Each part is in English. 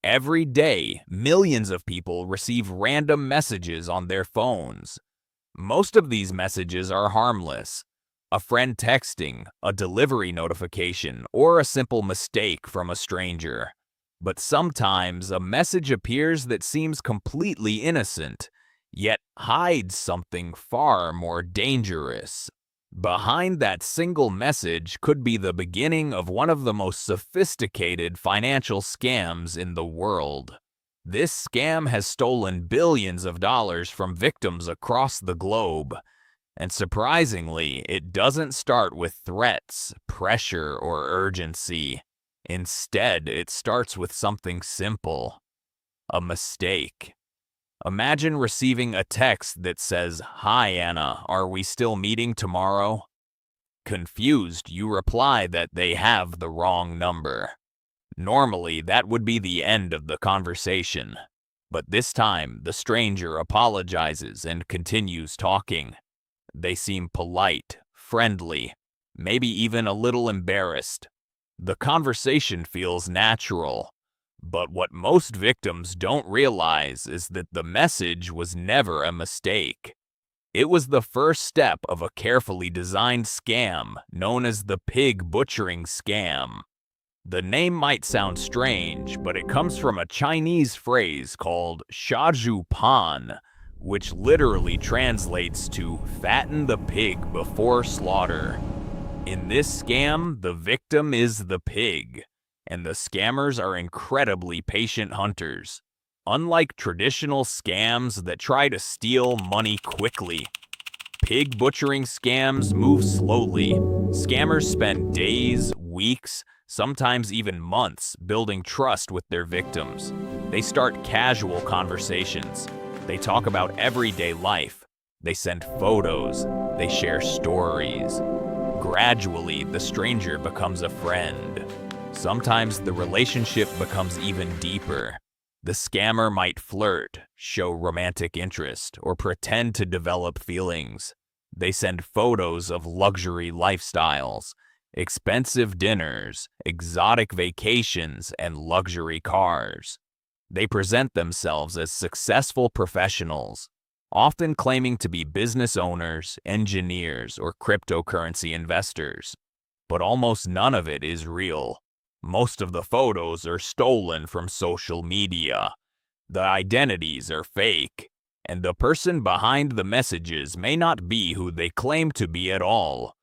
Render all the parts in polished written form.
Every day, millions of people receive random messages on their phones. Most of these messages are harmless. A friend texting, a delivery notification, or a simple mistake from a stranger. But sometimes a message appears that seems completely innocent, yet hides something far more dangerous. Behind that single message could be the beginning of one of the most sophisticated financial scams in the world. This scam has stolen billions of dollars from victims across the globe. And surprisingly, it doesn't start with threats, pressure, or urgency. Instead, it starts with something simple: a mistake. Imagine receiving a text that says, "Hi Anna, are we still meeting tomorrow?" Confused, you reply that they have the wrong number. Normally, that would be the end of the conversation. But this time, the stranger apologizes and continues talking. They seem polite, friendly, maybe even a little embarrassed. The conversation feels natural. But what most victims don't realize is that the message was never a mistake. It was the first step of a carefully designed scam known as the pig butchering scam. The name might sound strange, but it comes from a Chinese phrase called shazhu pan, which literally translates to fatten the pig before slaughter. In this scam, the victim is the pig, and the scammers are incredibly patient hunters. Unlike traditional scams that try to steal money quickly, pig butchering scams move slowly. Scammers spend days, weeks, sometimes even months building trust with their victims. They start casual conversations. They talk about everyday life. They send photos. They share stories. Gradually, the stranger becomes a friend. Sometimes the relationship becomes even deeper. The scammer might flirt, show romantic interest, or pretend to develop feelings. They send photos of luxury lifestyles, expensive dinners, exotic vacations, and luxury cars. They present themselves as successful professionals, often claiming to be business owners, engineers, or cryptocurrency investors. But almost none of it is real. Most of the photos are stolen from social media. The identities are fake, and the person behind the messages may not be who they claim to be at all.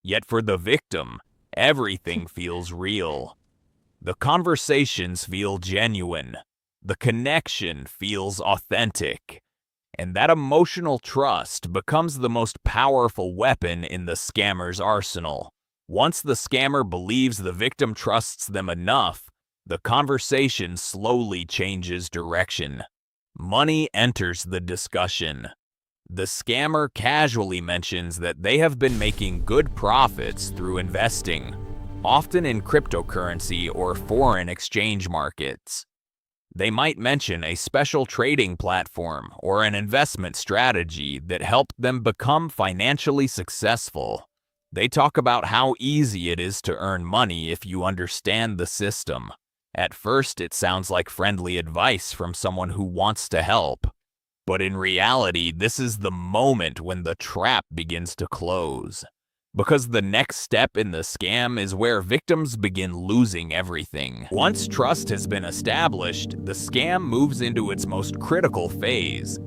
Yet for the victim, everything feels real. The conversations feel genuine. The connection feels authentic. And that emotional trust becomes the most powerful weapon in the scammer's arsenal. Once the scammer believes the victim trusts them enough, the conversation slowly changes direction. Money enters the discussion. The scammer casually mentions that they have been making good profits through investing, often in cryptocurrency or foreign exchange markets. They might mention a special trading platform or an investment strategy that helped them become financially successful. They talk about how easy it is to earn money if you understand the system. At first, it sounds like friendly advice from someone who wants to help. But in reality, this is the moment when the trap begins to close. Because the next step in the scam is where victims begin losing everything. Once trust has been established, the scam moves into its most critical phase: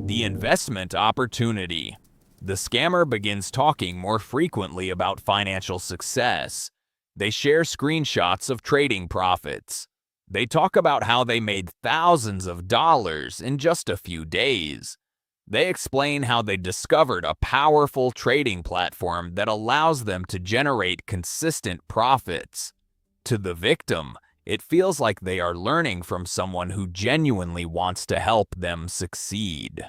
the investment opportunity. The scammer begins talking more frequently about financial success. They share screenshots of trading profits. They talk about how they made thousands of dollars in just a few days. They explain how they discovered a powerful trading platform that allows them to generate consistent profits. To the victim, it feels like they are learning from someone who genuinely wants to help them succeed.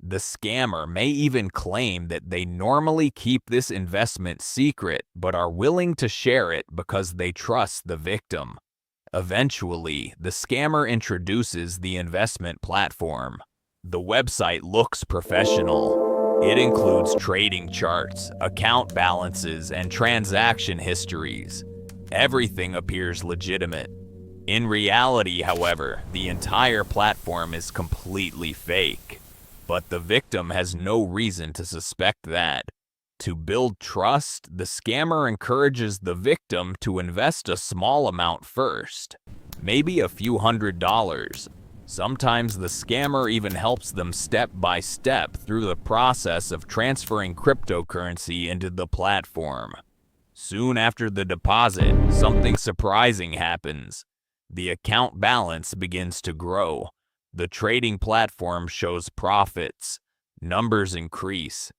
The scammer may even claim that they normally keep this investment secret but are willing to share it because they trust the victim. Eventually, the scammer introduces the investment platform. The website looks professional. It includes trading charts, account balances, and transaction histories. Everything appears legitimate. In reality, however, the entire platform is completely fake. But the victim has no reason to suspect that. To build trust, the scammer encourages the victim to invest a small amount first, maybe a few $100s. Sometimes the scammer even helps them step by step through the process of transferring cryptocurrency into the platform. Soon after the deposit, something surprising happens. The account balance begins to grow. The trading platform shows profits. Numbers increase.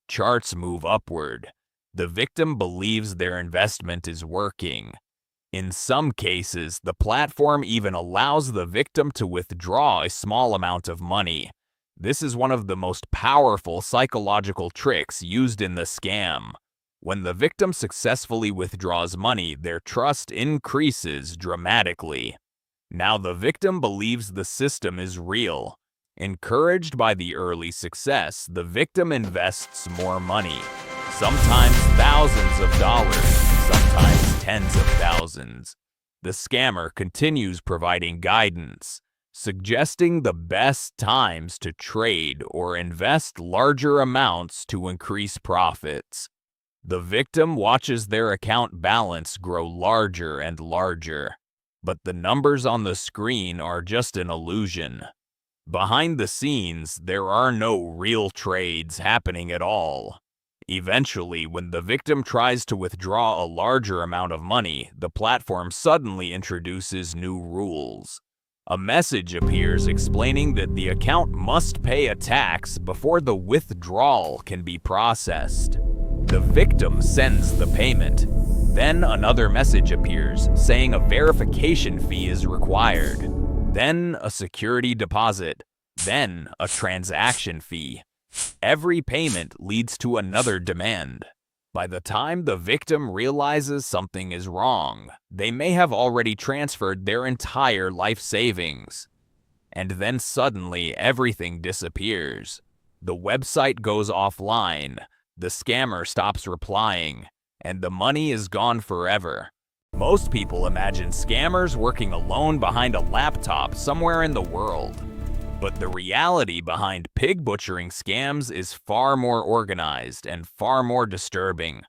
Charts move upward. The victim believes their investment is working. In some cases, the platform even allows the victim to withdraw a small amount of money. This is one of the most powerful psychological tricks used in the scam. When the victim successfully withdraws money, their trust increases dramatically. Now the victim believes the system is real. Encouraged by the early success, the victim invests more money, sometimes thousands of dollars, sometimes tens of thousands. The scammer continues providing guidance, suggesting the best times to trade or invest larger amounts to increase profits. The victim watches their account balance grow larger and larger, but the numbers on the screen are just an illusion. Behind the scenes, there are no real trades happening at all. Eventually, when the victim tries to withdraw a larger amount of money, the platform suddenly introduces new rules. A message appears explaining that the account must pay a tax before the withdrawal can be processed. The victim sends the payment. Then another message appears saying a verification fee is required. Then a security deposit. Then a transaction fee. Every payment leads to another demand. By the time the victim realizes something is wrong, they may have already transferred their entire life savings. And then suddenly everything disappears. The website goes offline, the scammer stops replying, and the money is gone forever. Most people imagine scammers working alone behind a laptop somewhere in the world. But the reality behind pig butchering scams is far more organized and far more disturbing.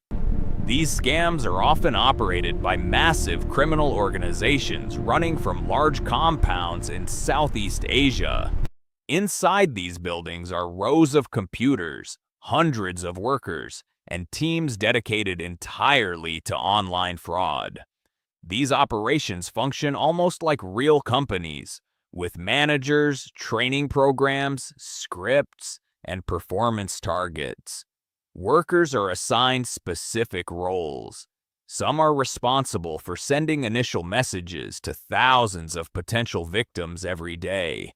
These scams are often operated by massive criminal organizations running from large compounds in Southeast Asia. Inside these buildings are rows of computers, hundreds of workers, and teams dedicated entirely to online fraud. These operations function almost like real companies, with managers, training programs, scripts, and performance targets. Workers are assigned specific roles. Some are responsible for sending initial messages to thousands of potential victims every day.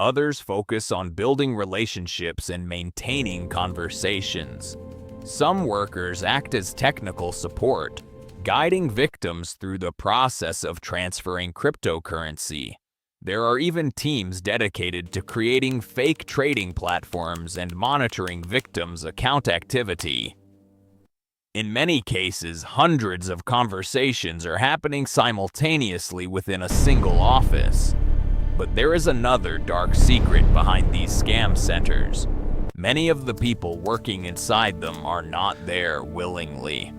Others focus on building relationships and maintaining conversations. Some workers act as technical support, guiding victims through the process of transferring cryptocurrency. There are even teams dedicated to creating fake trading platforms and monitoring victims' account activity. In many cases, hundreds of conversations are happening simultaneously within a single office. But there is another dark secret behind these scam centers. Many of the people working inside them are not there willingly.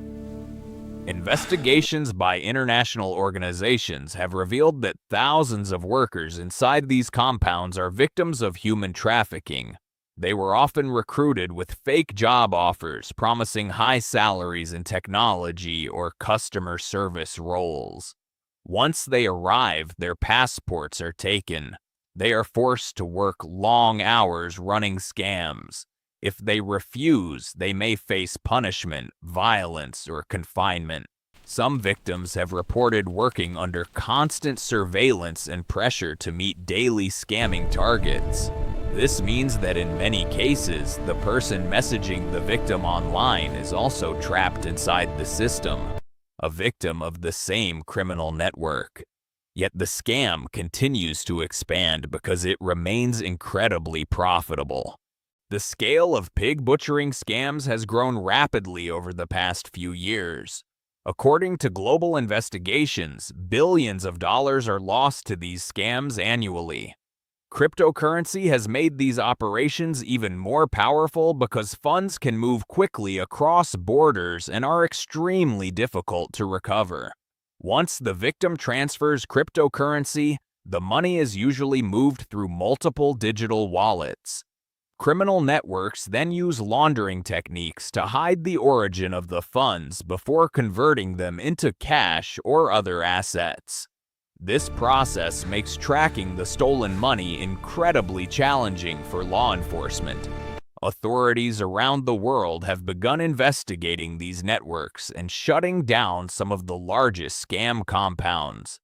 Investigations by international organizations have revealed that thousands of workers inside these compounds are victims of human trafficking. They were often recruited with fake job offers promising high salaries in technology or customer service roles. Once they arrive, their passports are taken. They are forced to work long hours running scams. If they refuse, they may face punishment, violence, or confinement. Some victims have reported working under constant surveillance and pressure to meet daily scamming targets. This means that in many cases, the person messaging the victim online is also trapped inside the system, a victim of the same criminal network. Yet the scam continues to expand because it remains incredibly profitable. The scale of pig butchering scams has grown rapidly over the past few years. According to global investigations, billions of dollars are lost to these scams annually. Cryptocurrency has made these operations even more powerful because funds can move quickly across borders and are extremely difficult to recover. Once the victim transfers cryptocurrency, the money is usually moved through multiple digital wallets. Criminal networks then use laundering techniques to hide the origin of the funds before converting them into cash or other assets. This process makes tracking the stolen money incredibly challenging for law enforcement. Authorities around the world have begun investigating these networks and shutting down some of the largest scam compounds.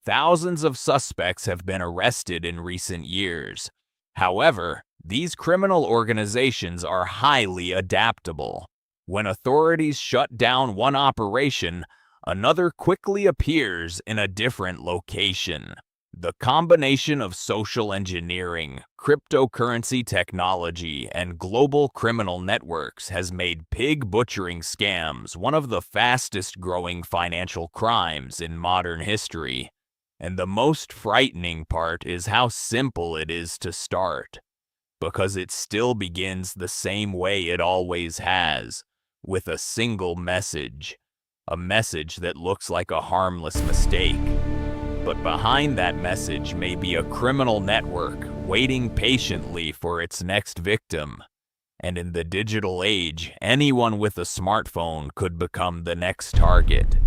Thousands of suspects have been arrested in recent years. However, these criminal organizations are highly adaptable. When authorities shut down one operation, another quickly appears in a different location. The combination of social engineering, cryptocurrency technology, and global criminal networks has made pig butchering scams one of the fastest-growing financial crimes in modern history. And the most frightening part is how simple it is to start, because it still begins the same way it always has, with a single message. A message that looks like a harmless mistake. But behind that message may be a criminal network waiting patiently for its next victim. And in the digital age, anyone with a smartphone could become the next target.